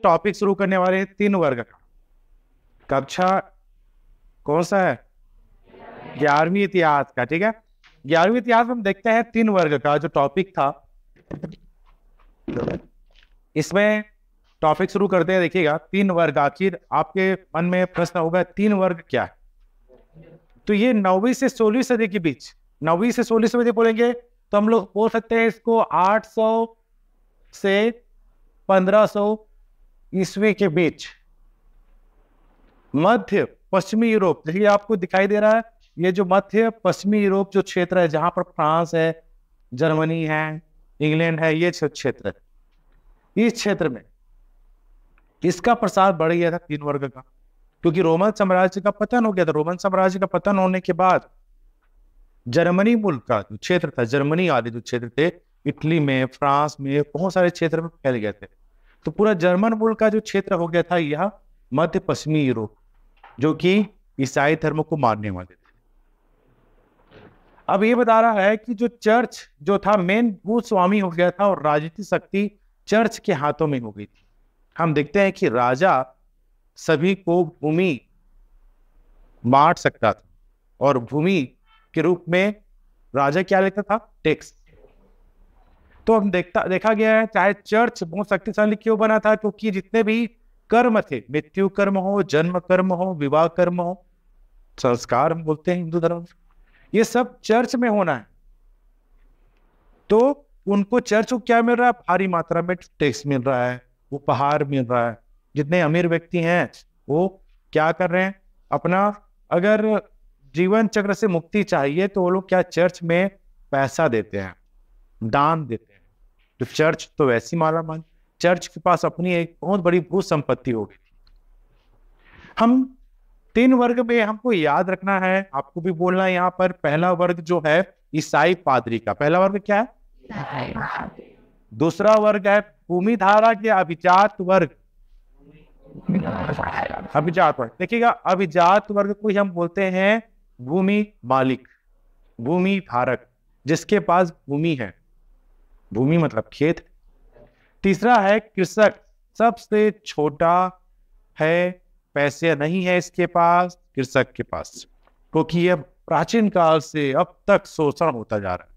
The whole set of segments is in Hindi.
टॉपिक शुरू करने वाले हैं 3 वर्ग का। कक्षा कौन सा है? 11वीं इतिहास का। ठीक है, 11वीं इतिहास में हम देखते हैं 3 वर्ग का जो टॉपिक था। इसमें टॉपिक शुरू करते हैं। देखिएगा, 3 वर्ग, आखिर आपके मन में प्रश्न होगा 3 वर्ग क्या है? तो ये 9वीं से 16वीं सदी के बीच, 9वीं से 16वीं सदी बोलेंगे तो हम लोग बोल सकते हैं इसको 800 से 1500 ईस्वी के बीच मध्य पश्चिमी यूरोप। देखिए आपको दिखाई दे रहा है ये जो मध्य पश्चिमी यूरोप जो क्षेत्र है, जहां पर फ्रांस है, जर्मनी है, इंग्लैंड है, ये क्षेत्र है, इस क्षेत्र में इसका प्रसार बढ़ गया था 3 वर्ग का, क्योंकि रोमन साम्राज्य का पतन हो गया था। रोमन साम्राज्य का पतन होने के बाद जर्मनी मुल्क का जो क्षेत्र था, जर्मनी आदि जो क्षेत्र थे, इटली में, फ्रांस में, बहुत सारे क्षेत्र में फैल गए थे। तो पूरा जर्मन मुल्क का जो क्षेत्र हो गया था यह मध्य पश्चिमी यूरोप, जो कि ईसाई धर्म को मानने वाले थे। अब ये बता रहा है कि जो चर्च जो था मेन भूस्वामी हो गया था और राजनीतिक शक्ति चर्च के हाथों में हो गई थी। हम देखते हैं कि राजा सभी को भूमि बांट सकता था और भूमि के रूप में राजा क्या लेता था? टैक्स। तो हम देखा गया है, चाहे चर्च बहुत शक्तिशाली क्यों बना था, क्योंकि जितने भी कर्म थे, मृत्यु कर्म हो, जन्म कर्म हो, विवाह कर्म हो, संस्कार हम बोलते हैं हिंदू धर्म, ये सब चर्च में होना है। तो उनको चर्च को क्या मिल रहा है? भारी मात्रा में टैक्स मिल रहा है, उपहार मिल रहा है। जितने अमीर व्यक्ति हैं वो क्या कर रहे हैं? अपना अगर जीवन चक्र से मुक्ति चाहिए तो वो लोग क्या चर्च में पैसा देते हैं, दान देते हैं। तो चर्च तो वैसी माला माल, चर्च के पास अपनी एक बहुत बड़ी भू संपत्ति हो गई थी। हम 3 वर्ग में हमको याद रखना है, आपको भी बोलना है यहाँ पर। पहला वर्ग जो है ईसाई पादरी का, पहला वर्ग क्या है? दूसरा वर्ग है भूमिधारा के अभिजात वर्ग। अभिजात वर्ग, देखिएगा, अभिजात वर्ग को हम बोलते हैं भूमि मालिक, भूमि धारक, जिसके पास भूमि है। भूमि मतलब खेत। तीसरा है कृषक, सबसे छोटा है, पैसे नहीं है इसके पास, कृषक के पास, क्योंकि यह प्राचीन काल से अब तक शोषण होता जा रहा है,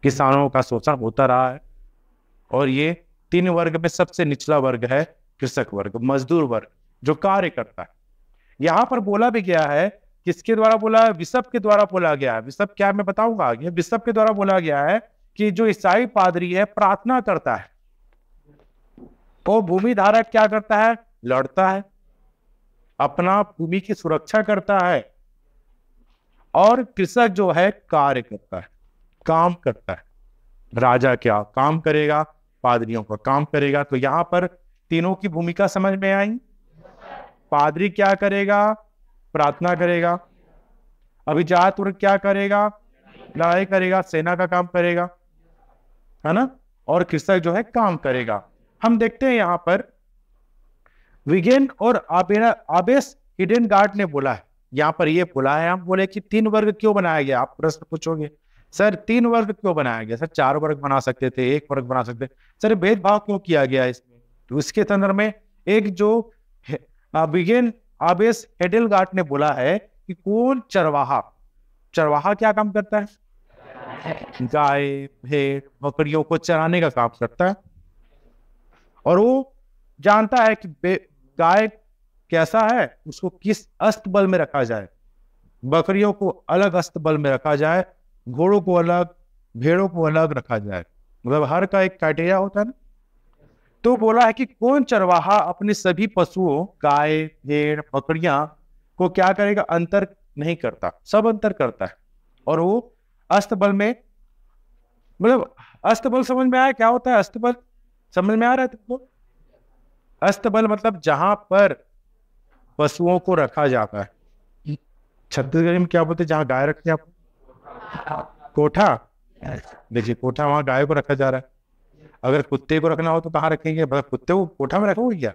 किसानों का शोषण होता रहा है। और ये 3 वर्ग में सबसे निचला वर्ग है कृषक वर्ग, मजदूर वर्ग, जो कार्य करता है। यहां पर बोला भी गया है, किसके द्वारा बोला है? बिशप के द्वारा बोला गया है। बिशप क्या, मैं बताऊंगा आगे। बिशप के द्वारा बोला गया है कि जो ईसाई पादरी है प्रार्थना करता है, वो भूमि धारक क्या करता है? लड़ता है, अपना भूमि की सुरक्षा करता है। और कृषक जो है कार्य करता है, काम करता है। राजा क्या काम करेगा? पादरियों का काम करेगा। तो यहां पर तीनों की भूमिका समझ में आई। पादरी क्या करेगा? प्रार्थना करेगा। अभिजात वर्ग क्या करेगा? लड़ाई करेगा, सेना का काम करेगा, है ना। और कृषक जो है काम करेगा। हम देखते हैं यहां पर विगेन और आबेस हिडेनगार्ड ने बोला है, यहां पर ये बोला है, हम बोले कि 3 वर्ग क्यों बनाया गया? आप प्रश्न पूछोगे, सर 3 वर्ग क्यों बनाया गया? सर 4 वर्ग बना सकते थे, 1 वर्ग बना सकते थे, सर भेदभाव क्यों किया गया इसमें? तो इसके संदर्भ में एक जो विगेन आबेस हिडेनगार्ड ने बोला है कि कौन चरवाहा, चरवाहा क्या काम करता है? गाय, भेड़, बकरियों को चराने का काम करता है। और वो जानता है कि गाय कैसा है, उसको किस अस्तबल में रखा जाए, बकरियों को अलग अस्तबल में रखा जाए, घोड़ों को अलग, भेड़ों को अलग रखा जाए। मतलब हर का एक क्राइटेरिया होता है ना। तो बोला है कि कौन चरवाहा अपने सभी पशुओं, गाय, भेड़, बकरियां को क्या करेगा? अंतर नहीं करता, सब अंतर करता है। और वो अस्तबल में, मतलब अस्तबल समझ में आया क्या होता है? अस्तबल समझ में आ रहा है तुमको? अस्तबल मतलब जहां पर पशुओं को रखा जाता है। छत्तीसगढ़ में क्या बोलते हैं जहां गाय रखते हैं आप? कोठा। देखिए कोठा, वहां गाय को रखा जा रहा है। अगर कुत्ते को रखना हो तो कहाँ रखेंगे? मतलब कुत्ते को कोठा में रखोगे क्या?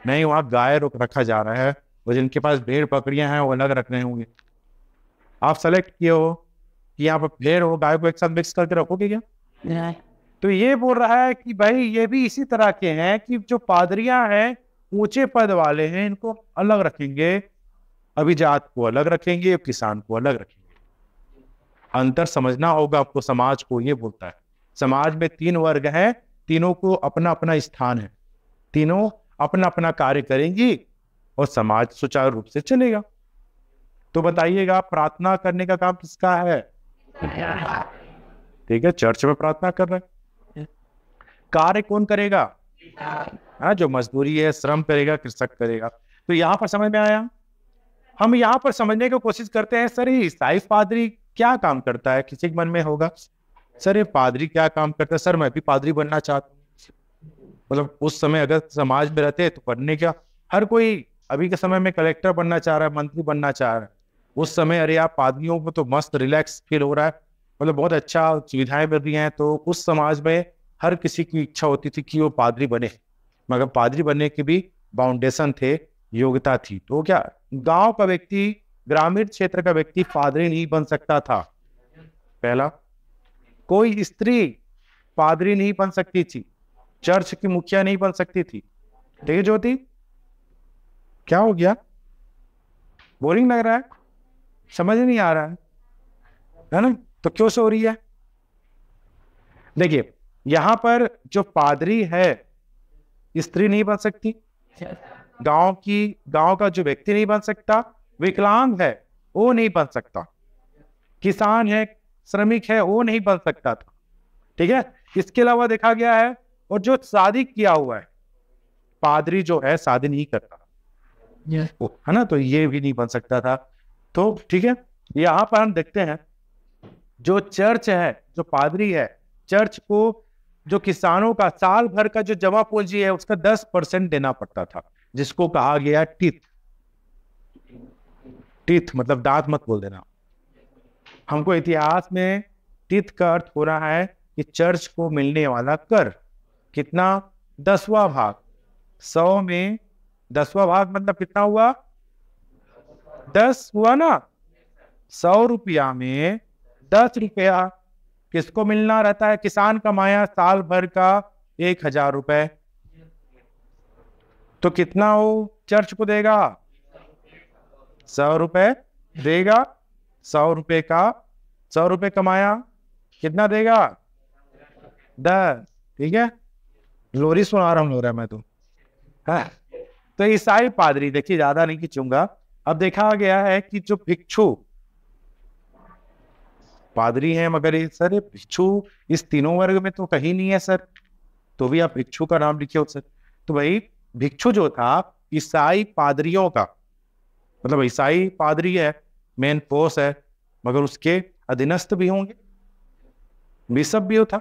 नहीं, वहां गाय रखा जा रहा है। और जिनके पास भेड़ बकरियां हैं वो अलग रख रहे होंगे। आप सेलेक्ट किए हो कि यहाँ पर भेड़ हो, गाय को एक साथ मिक्स करके रखोगे क्या? तो ये बोल रहा है कि भाई ये भी इसी तरह के हैं कि जो पादरियां हैं ऊंचे पद वाले हैं, इनको अलग रखेंगे, अभिजात को अलग रखेंगे, किसान को अलग रखेंगे। अंतर समझना होगा आपको। समाज को ये बोलता है, समाज में 3 वर्ग हैं, तीनों को अपना अपना स्थान है, तीनों अपना अपना कार्य करेंगी और समाज सुचारू रूप से चलेगा। तो बताइएगा, प्रार्थना करने का काम किसका है? ठीक है, चर्च में प्रार्थना कर रहे हैं। कार्य कौन करेगा? हाँ, जो मजदूरी है, श्रम करेगा, कृषक करेगा। तो यहां पर समझ में आया? हम यहाँ पर समझने की कोशिश करते हैं, सर ये ईसाई पादरी क्या काम करता है? किसी के मन में होगा, सर ये पादरी क्या काम करता है? सर मैं भी पादरी बनना चाहता हूँ। मतलब उस समय अगर समाज में रहते तो बनने क्या, हर कोई अभी के समय में कलेक्टर बनना चाह रहा है, मंत्री बनना चाह रहा है। उस समय अरे यार पादरियों को तो मस्त रिलैक्स फील हो रहा है, मतलब बहुत अच्छा सुविधाएं मिल रही हैं। तो उस समाज में हर किसी की इच्छा होती थी कि वो पादरी बने, मगर पादरी बनने के भी बाउंडेशन थे, योग्यता थी। तो क्या गांव का व्यक्ति, ग्रामीण क्षेत्र का व्यक्ति पादरी नहीं बन सकता था? पहला, कोई स्त्री पादरी नहीं बन सकती थी, चर्च की मुखिया नहीं बन सकती थी। ठीक है ज्योति, क्या हो गया? बोरिंग लग रहा है, समझ नहीं आ रहा है ना? तो क्यों सो रही है? देखिए यहां पर जो पादरी है, स्त्री नहीं बन सकती, गांव का जो व्यक्ति नहीं बन सकता, विकलांग है वो नहीं बन सकता, किसान है, श्रमिक है, वो नहीं बन सकता था। ठीक है, इसके अलावा देखा गया है, और जो शादी किया हुआ है, पादरी जो है शादी नहीं करता है ना, तो ये भी नहीं बन सकता था। तो ठीक है, यहां पर हम देखते हैं जो चर्च है, जो पादरी है, चर्च को जो किसानों का साल भर का जो जमा पूंजी है उसका 10% देना पड़ता था, जिसको कहा गया टिथ। टिथ मतलब दांत मत बोल देना। हमको इतिहास में टिथ का अर्थ हो रहा है कि चर्च को मिलने वाला कर। कितना? 10वां भाग। 100 में 10वां भाग मतलब कितना हुआ? 10 हुआ ना। 100 रुपया में 10 रुपया किसको मिलना रहता है? किसान कमाया साल भर का 1000 रुपए, तो कितना वो चर्च को देगा? 100 रुपए देगा। 100 रुपए का 100 रुपए कमाया, कितना देगा? 10। ठीक है, लोरी सुना रहा हूं मैं तो। हाँ, तो ईसाई पादरी, देखिए ज्यादा नहीं खींचूंगा। अब देखा गया है कि जो भिक्षु पादरी हैं, मगर ये सर ये भिक्षु इस तीनों वर्ग में तो कहीं नहीं है सर, तो भी आप भिक्षु का नाम लिखे हो सर। तो भाई भिक्षु जो था ईसाई पादरियों का, मतलब ईसाई पादरी है, मेन पोस्ट है, मगर उसके अधीनस्थ भी होंगे, बिशप भी था।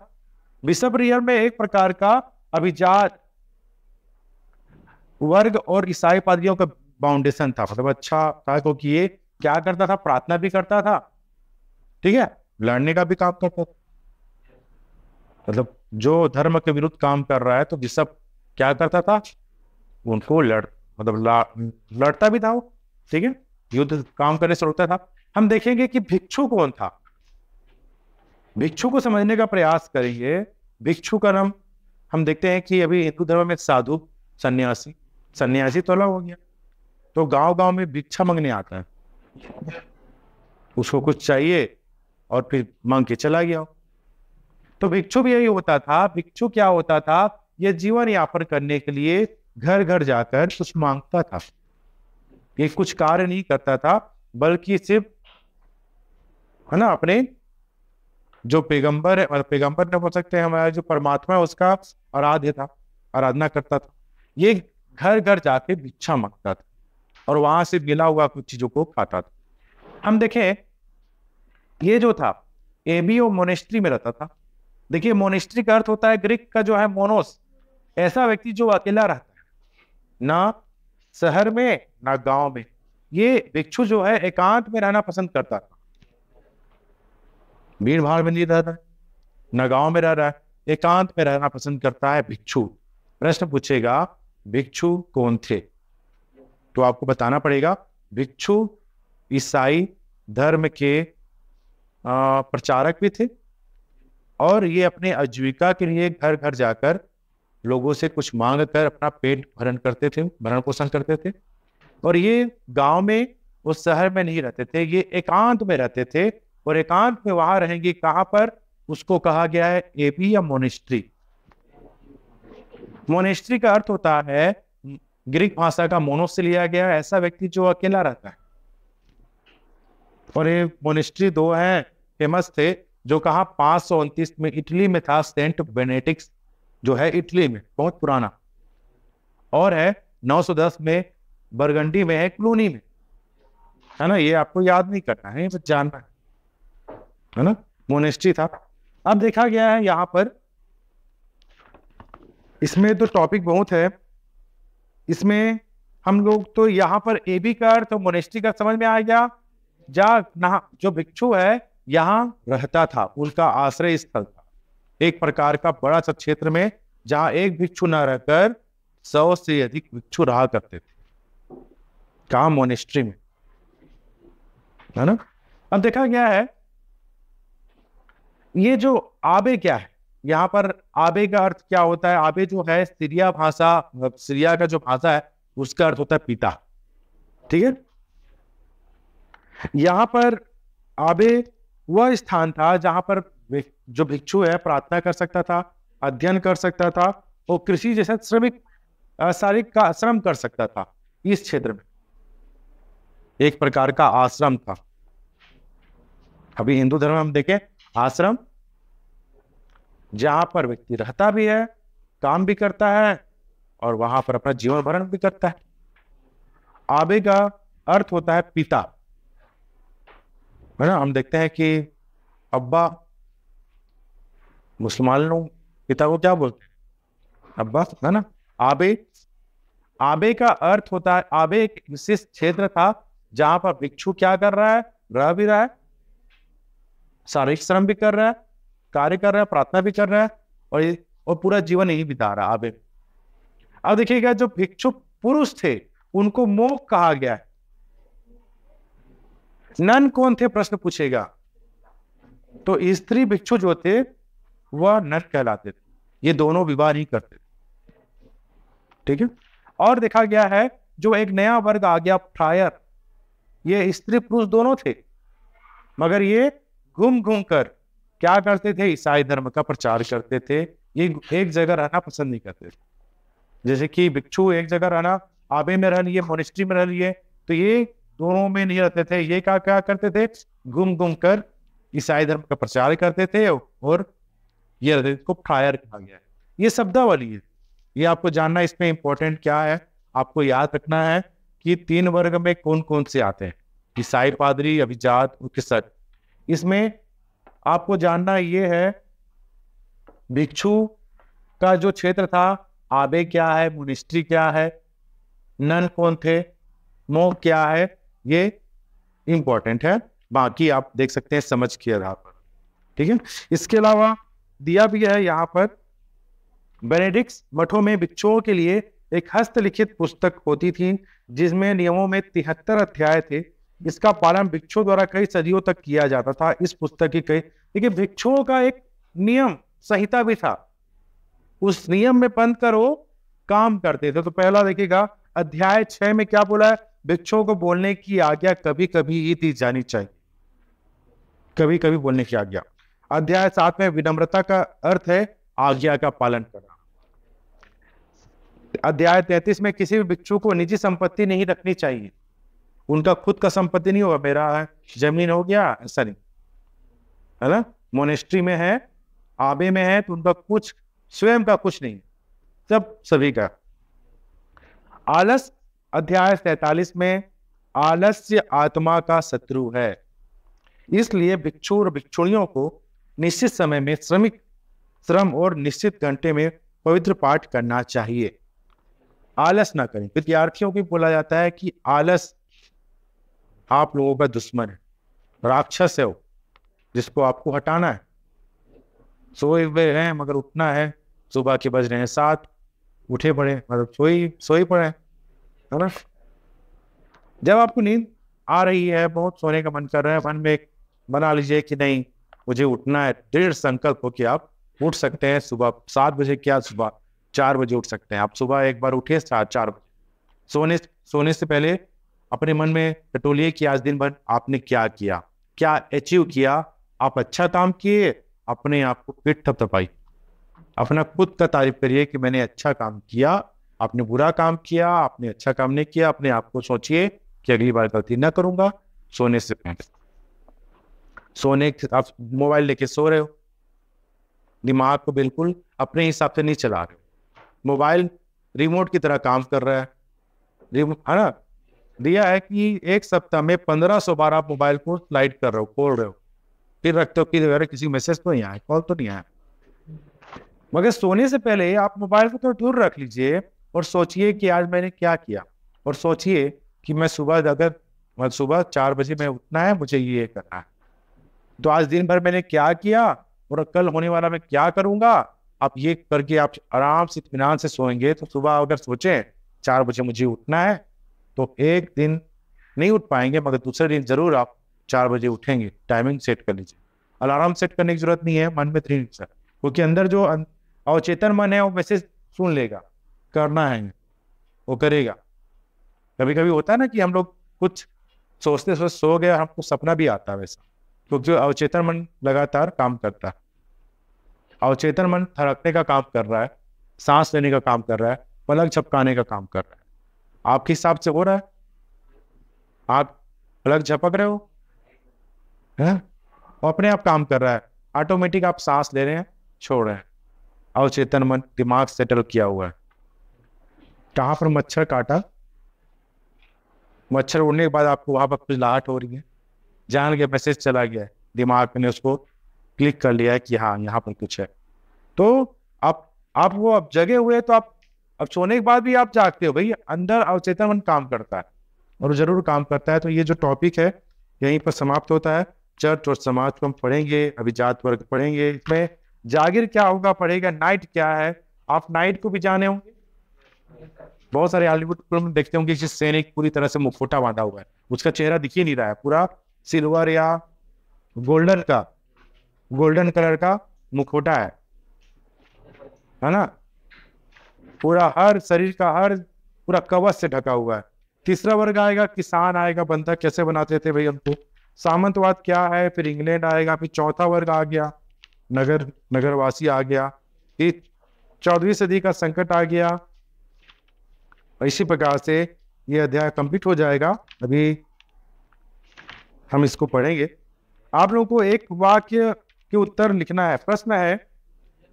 बिशप रियल में एक प्रकार का अभिजात वर्ग और ईसाई पादरियों का बाउंडेशन था, मतलब अच्छा था, क्योंकि ये क्या करता था? प्रार्थना भी करता था, ठीक है, लड़ने का भी काम करता था। मतलब जो धर्म के विरुद्ध काम कर रहा है तो बिशप क्या करता था? उनको लड़ता भी था वो। ठीक है, युद्ध काम करने से रोकता था। हम देखेंगे कि भिक्षु कौन था। भिक्षु को समझने का प्रयास करेंगे। भिक्षु का नाम हम देखते हैं कि अभी हिंदू धर्म में साधु, सन्यासी तो अलग हो गया, तो गांव गांव में भिक्षा मांगने आता है, उसको कुछ चाहिए और फिर मांग के चला गया। तो भिक्षु भी यही होता था। भिक्षु क्या होता था? ये जीवन यापन करने के लिए घर घर जाकर कुछ मांगता था, ये कुछ कार्य नहीं करता था, बल्कि सिर्फ है ना अपने जो पैगंबर है, पैगंबर नहीं बोल सकते हैं, हमारा जो परमात्मा है उसका आराध्य था, आराधना करता था। ये घर घर जाके भिक्षा मांगता था और वहां से मिला हुआ कुछ चीजों को खाता था। हम देखें ये जो था एबीओ मोनेस्ट्री में रहता था। देखिए मोनेस्ट्री का अर्थ होता है ग्रीक का जो है मोनोस, ऐसा व्यक्ति जो अकेला रहता है, ना शहर में ना गांव में। ये भिक्षु जो है एकांत में रहना पसंद करता था, भीड़ भाड़ में नहीं रहता है, ना गांव में रह रहा है, एकांत में रहना पसंद करता है भिक्षु। प्रश्न पूछेगा भिक्षु कौन थे, तो आपको बताना पड़ेगा भिक्षु ईसाई धर्म के प्रचारक भी थे, और ये अपने आजीविका के लिए घर घर जाकर लोगों से कुछ मांग कर अपना पेट भरण पोषण करते थे। और ये गांव में, उस शहर में नहीं रहते थे, ये एकांत में रहते थे। और एकांत में वहां रहेंगे कहां पर, उसको कहा गया है एबी या मोनेस्ट्री। मोनेस्ट्री का अर्थ होता है, ग्रीक भाषा का मोनो से लिया गया, ऐसा व्यक्ति जो अकेला रहता है। और ये मोनेस्ट्री दो हैं फेमस थे, जो कहा 529 में इटली में था, सेंट बेनेडिक्ट जो है इटली में, बहुत पुराना। और है 910 में बरगंडी में है, क्लूनी में, है ना। ये आपको याद नहीं करना है, बस जानना है ना। मोनेस्ट्री था। अब देखा गया है यहां पर, इसमें तो टॉपिक बहुत है, इसमें हम लोग तो यहां पर एबी का अर्थ तो मोनेस्ट्री का समझ में आ गया, जहां जो भिक्षु है यहां रहता था, उनका आश्रय स्थल था, एक प्रकार का बड़ा सा क्षेत्र में, जहां एक भिक्षु न रहकर 100 से अधिक भिक्षु रहा करते थे, कहा मोनेस्ट्री में, है ना। अब देखा गया है ये जो आबे क्या है, यहां पर आबे का अर्थ क्या होता है। आबे जो है सीरिया भाषा, सीरिया का जो भाषा है उसका अर्थ होता है पिता, ठीक है। यहां पर आबे वह स्थान था जहां पर जो भिक्षु है प्रार्थना कर सकता था, अध्ययन कर सकता था, और कृषि जैसे श्रमिक शारीरिक का श्रम कर सकता था। इस क्षेत्र में एक प्रकार का आश्रम था। अभी हिंदू धर्म में हम देखें, आश्रम जहां पर व्यक्ति रहता भी है, काम भी करता है, और वहां पर अपना जीवन भरण भी करता है। आबे का अर्थ होता है पिता, है ना। हम देखते हैं कि अब्बा, मुसलमान लोग पिता को क्या बोलते हैं, अब्बा, है ना। आबे का अर्थ होता है, आबे एक विशेष क्षेत्र था जहां पर भिक्षु क्या कर रहा है, रह भी रहा है, शारीरिक श्रम भी कर रहा है, कार्य कर रहा है, प्रार्थना भी कर रहा है, और पूरा जीवन यही बिता रहा है आबे। अब देखिएगा, जो भिक्षु पुरुष थे उनको मोक्ष कहा गया है। नन कौन थे प्रश्न पूछेगा, तो स्त्री भिक्षु जो थे वह नन कहलाते थे। ये दोनों विवाह नहीं करते थे, ठीक है। और देखा गया है जो एक नया वर्ग आ गया, फ्रायर, ये स्त्री पुरुष दोनों थे, मगर ये घूम घूम कर क्या करते थे, ईसाई धर्म का प्रचार करते थे। ये एक जगह रहना पसंद नहीं करते थे। जैसे कि भिक्षु एक जगह रहना, आबे में रह लिए, मोनेस्ट्री में रह लिए, तो ये दोनों में नहीं रहते थे। ये क्या क्या करते थे, घूम घूम कर ईसाई धर्म का प्रचार करते थे, और ये रहते थे। इसको फ्रायर कहा गया है। ये शब्दावली है, ये आपको जानना, इसमें इंपॉर्टेंट क्या है आपको याद रखना है कि 3 वर्ग में कौन कौन से आते हैं, ईसाई, पादरी, अभिजात, उकिसट। इसमें आपको जानना ये है, भिक्षु का जो क्षेत्र था, आबे क्या है, मोनेस्ट्री क्या है, नन कौन थे, मोक्ष क्या है, ये इंपॉर्टेंट है। बाकी आप देख सकते हैं समझ के आधार पर, ठीक है। इसके अलावा दिया भी है यहाँ पर, बेनेडिक्ट मठों में भिक्षुओं के लिए एक हस्तलिखित पुस्तक होती थी, जिसमें नियमों में 73 अध्याय थे। इसका पालन भिक्षुओं द्वारा कई सदियों तक किया जाता था। इस पुस्तक की कई, देखिए भिक्षुओं का एक नियम संहिता भी था, उस नियम में बंद कर वो काम करते थे। तो पहला देखिएगा, अध्याय 6 में क्या बोला है, भिक्षुओं को बोलने की आज्ञा कभी कभी ही दी जानी चाहिए, कभी कभी बोलने की आज्ञा। अध्याय 7 में विनम्रता का अर्थ है आज्ञा का पालन करना। अध्याय 33 में किसी भी भिक्षु को निजी संपत्ति नहीं रखनी चाहिए, उनका खुद का संपत्ति नहीं होगा, मेरा जमीन हो गया, ऐसा नहीं, है ना। मोनेस्ट्री में है, आबे में है, तो उनका कुछ स्वयं का कुछ नहीं, सब सभी का। आलस, अध्याय 43 में, आलस्य आत्मा का शत्रु है, इसलिए भिक्षु और भिक्षुणियों को निश्चित समय में श्रम और निश्चित घंटे में पवित्र पाठ करना चाहिए। आलस ना करें। विद्यार्थियों को बोला जाता है कि आलस आप लोगों का दुश्मन है, राक्षस है वो, जिसको आपको हटाना है। सोए हुए हैं मगर उठना है, सुबह के बज रहे हैं 7, उठे पड़े मतलब सोई पड़े, है ना। जब आपको नींद आ रही है, बहुत सोने का मन कर रहा है, मन में बना लीजिए कि नहीं मुझे उठना है, दृढ़ संकल्प हो कि आप उठ सकते हैं। सुबह 7 बजे क्या, सुबह 4 बजे उठ सकते हैं आप। सुबह एक बार उठिए 4 बजे। सोने से पहले अपने मन में टटोलिए कि आज दिन भर आपने क्या किया, क्या अचीव किया। आप अच्छा काम किए, अपने आप को पीठ थपथपाइए, अपना खुद का तारीफ करिए कि मैंने अच्छा काम किया। आपने बुरा काम किया, आपने अच्छा काम नहीं किया, अपने आप को सोचिए कि अगली बार गलती ना करूंगा। सोने से पहले आप मोबाइल लेके सो रहे हो, दिमाग को बिल्कुल अपने हिसाब से नहीं चला रहे हो। मोबाइल रिमोट की तरह काम कर रहा है, है ना। दिया है कि एक सप्ताह में 1500 बार आप मोबाइल को स्लाइड कर रहे हो, खोल रहे हो, फिर रखते हो कि अरे किसी मैसेज तो नहीं आया, कॉल तो नहीं आया। मगर सोने से पहले आप मोबाइल को तो दूर रख लीजिए और सोचिए कि आज मैंने क्या किया, और सोचिए कि मैं सुबह 4 बजे मैं उठना है, मुझे ये करना है। तो आज दिन भर मैंने क्या किया और कल होने वाला मैं क्या करूंगा। आप ये करके आप आराम से इत्मीनान से सोएंगे तो सुबह अगर सोचें 4 बजे मुझे उठना है, तो एक दिन नहीं उठ पाएंगे, मगर दूसरे दिन जरूर आप 4 बजे उठेंगे। टाइमिंग सेट कर लीजिए। अलार्म सेट करने की जरूरत नहीं है, मन में 3 सर, क्योंकि अंदर जो अवचेतन मन है वो मैसेज सुन लेगा, करना है वो करेगा। कभी कभी होता है ना कि हम लोग कुछ सोचते सोचते सो गए, हमको सपना भी आता है वैसा, क्योंकि अवचेतन मन लगातार काम करता है। अवचेतन मन थरकने का काम कर रहा है, सांस लेने का काम कर रहा है, पलक झपकाने का काम कर रहा है। आपके हिसाब से हो रहा है? आप पलक झपक रहे हो हैं? और अपने आप काम कर रहा है, ऑटोमेटिक आप सांस ले रहे हैं, छोड़ रहे हैं। अवचेतन मन दिमाग सेटल किया हुआ है। कहां पर मच्छर काटा, मच्छर उड़ने के बाद आपको वहां पर खुजलाहट हो रही है, जान के मैसेज चला गया है, दिमाग ने उसको क्लिक कर लिया है कि हाँ यहाँ पर कुछ है। तो आप वो अब जगे हुए, तो आप अब सोने के बाद भी आप जागते हो भाई, अंदर अवचेतन मन काम करता है और जरूर काम करता है। तो ये जो टॉपिक है यहीं पर समाप्त होता है। चर्च और समाज को हम पढ़ेंगे, अभिजात वर्ग पढ़ेंगे, इसमें जागिर क्या होगा पढ़ेगा, नाइट क्या है। आप नाइट को भी जाने होंगे, बहुत सारे हॉलीवुड फिल्म देखते होंगे जिस सैनिक पूरी तरह से मुखौटा बांधा हुआ है, उसका चेहरा दिख ही नहीं रहा है, पूरा सिल्वर या गोल्डन कलर का मुखौटा है ना, पूरा हर शरीर का हर पूरा कवच से ढका हुआ है। तीसरा वर्ग आएगा, किसान आएगा, बंधा कैसे बनाते थे भाई हमको, सामंतवाद क्या है, फिर इंग्लैंड आएगा, फिर चौथा वर्ग आ गया, नगरवासी आ गया, फिर 14वीं सदी का संकट आ गया। इसी प्रकार से ये अध्याय कंप्लीट हो जाएगा। अभी हम इसको पढ़ेंगे। आप लोगों को एक वाक्य के उत्तर लिखना है। प्रश्न है,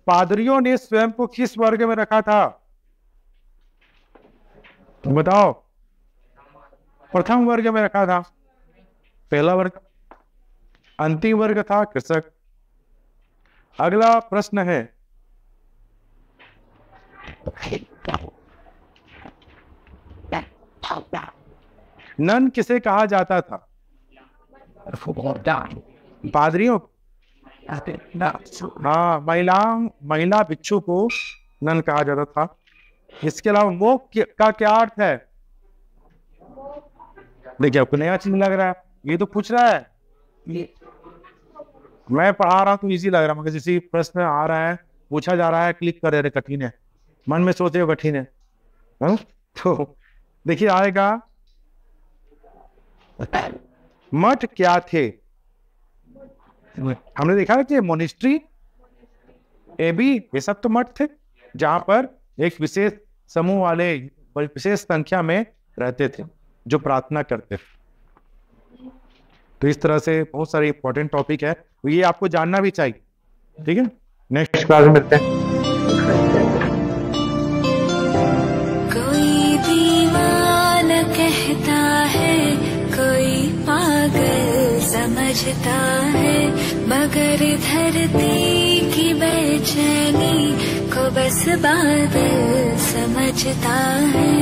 पादरियों ने स्वयं को किस वर्ग में रखा था? बताओ। प्रथम वर्ग में रखा था, पहला वर्ग। अंतिम वर्ग था कृषक। अगला प्रश्न है, नन किसे कहा जाता था? पादरियों। हाँ, महिला भिक्षु को नन कहा जाता था। इसके अलावा मोक्ष का क्या अर्थ है? देखिए आपको नया चीज लग रहा है, ये तो पूछ रहा है, मैं पढ़ा रहा हूं तो इजी लग रहा है, मगर जैसे प्रश्न आ रहा है, पूछा जा रहा है, क्लिक कर रहे कठिन है, मन में सोचते हो कठिन है। तो देखिए आएगा, मठ क्या थे? हमने देखा है कि मोनिस्ट्री, एबी, ये सब तो मठ थे जहां पर एक विशेष समूह वाले विशेष संख्या में रहते थे जो प्रार्थना करते थे। तो इस तरह से बहुत सारे इंपॉर्टेंट टॉपिक है, तो ये आपको जानना भी चाहिए। ठीक है, नेक्स्ट क्लास में मिलते हैं। कोई दीवाना कहता है, कोई पागल समझता है, मगर धरती की बेचैनी को बस बादल समझता है।